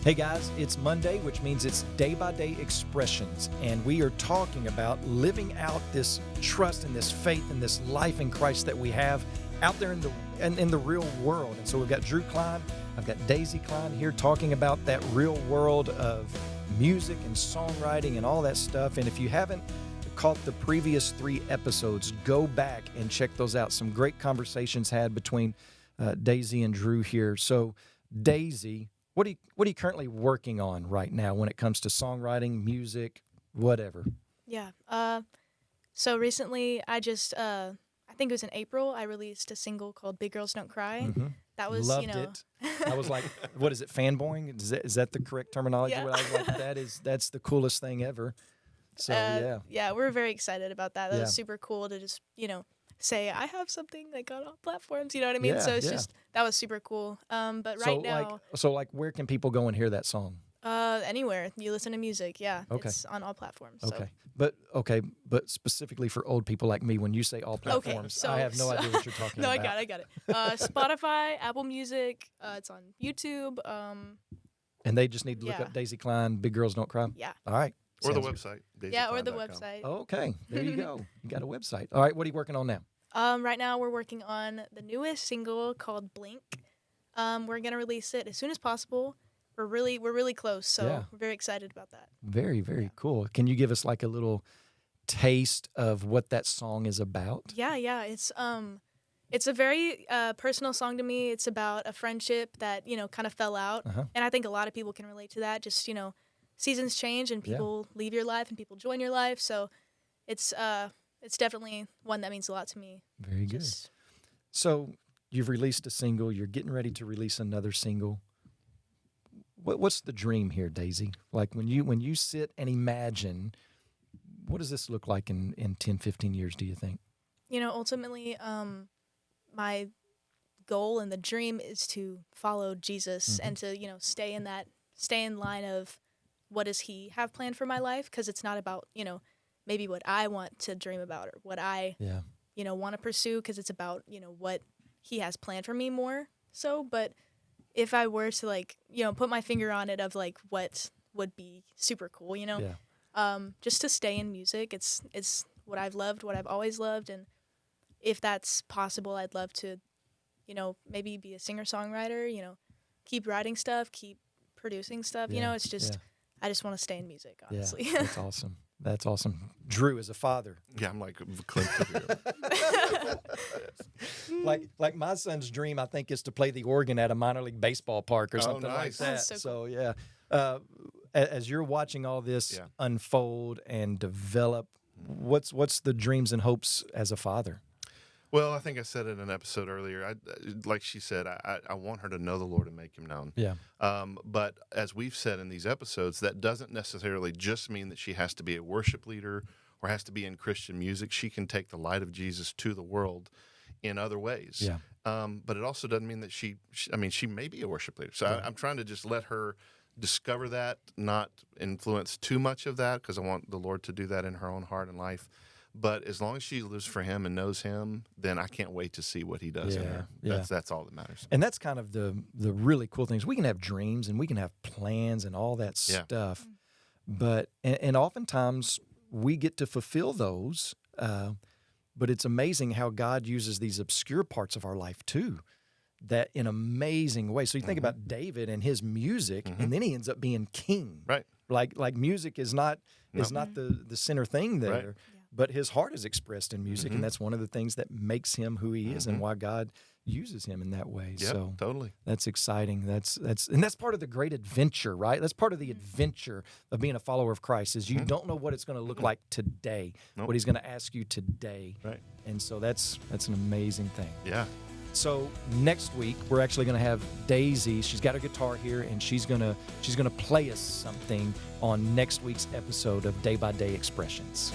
Hey guys, it's Monday, which means it's Day by Day Expressions, and we are talking about living out this trust and this faith and this life in Christ that we have out there in the real world. And so we've got Drew Klein, I've got Daisy Klein here talking about that real world of music and songwriting and all that stuff. And if you haven't caught the previous 3 episodes, go back and check those out. Some great conversations had between Daisy and Drew here. So Daisy, what are you currently working on right now when it comes to songwriting, music, whatever? Yeah. So recently, I think it was in April, I released a single called "Big Girls Don't Cry." Mm-hmm. That was, Loved it. I was like, what is it, fanboying? Is that the correct terminology? Yeah. I was like, that's the coolest thing ever. So yeah. Yeah, we're very excited about that. That Yeah. was super cool to just, say I have something that got on platforms. You know what I mean? Yeah, So it's yeah. just that was super cool. But So right now, where can people go and hear that song? anywhere you listen to music, yeah, Okay. it's on all platforms. So. But specifically for old people like me, when you say all platforms, so- I have no so- idea what you're talking No, about. I got it. Spotify, Apple Music. It's on YouTube. And they just need to look Yeah. up Daisy Klein, Big Girls Don't Cry. Yeah. All right. Or the Sounds good. website. Yeah, or the DaisyClein.com. website. Okay, there you go. You got a website. All right, what are you working on now? Right now we're working on the newest single called Blink. We're gonna release it as soon as possible. We're really close, so Yeah. we're very excited about that. Very, very cool. Can you give us like a little taste of what that song is about? Yeah. It's a very personal song to me. It's about a friendship that kind of fell out, Uh-huh. and I think a lot of people can relate to that. Just seasons change and people leave your life and people join your life, so it's definitely one that means a lot to me. Very good. Just- So you've released a single. You're getting ready to release another single. What's the dream here, Daisy? Like when you sit and imagine, what does this look like in 10, 15 years, do you think? Ultimately, my goal and the dream is to follow Jesus Mm-hmm. and to, stay in line of what does he have planned for my life? Because it's not about, maybe what I want to dream about or what I, Yeah. want to pursue, because it's about, what he has planned for me more so. But if I were to put my finger on it of what would be super cool, Yeah. just to stay in music. It's what I've loved, what I've always loved, and if that's possible, I'd love to, maybe be a singer-songwriter, keep writing stuff, keep producing stuff, Yeah, it's just, yeah. I just want to stay in music, honestly. Yeah, that's awesome. That's awesome. Drew is a father. Yeah, I'm like Clint Caviezel. Like my son's dream, I think, is to play the organ at a minor league baseball park or Oh, something like nice. that. That's so yeah, as you're watching all this Yeah. unfold and develop, what's the dreams and hopes as a father? Well, I think I said it in an episode earlier. Like she said, I want her to know the Lord and make him known. Yeah, But as we've said in these episodes, that doesn't necessarily just mean that she has to be a worship leader or has to be in Christian music. She can take the light of Jesus to the world in other ways. Yeah. But it also doesn't mean that she may be a worship leader. So I'm trying to just let her discover that, not influence too much of that, because I want the Lord to do that in her own heart and life. But as long as she lives for him and knows him, then I can't wait to see what he does in her. Yeah. That's all that matters. and that's kind of the really cool things. We can have dreams and we can have plans and all that Yeah. stuff, but and oftentimes we get to fulfill those. But it's amazing how God uses these obscure parts of our life too, that in amazing ways. So you think about David and his music, and then he ends up being king. Right. Like music is not the center thing there, Right. but his heart is expressed in music, and that's one of the things that makes him who he is, and why God uses him in that way. Yeah, So totally. that's exciting. That's part of the great adventure, right? That's part of the adventure of being a follower of Christ. Is you don't know what it's going to look like today, what He's going to ask you today, Right. and so that's an amazing thing. Yeah. So next week we're actually going to have Daisy. She's got her guitar here, and she's gonna play us something on next week's episode of Day by Day Expressions.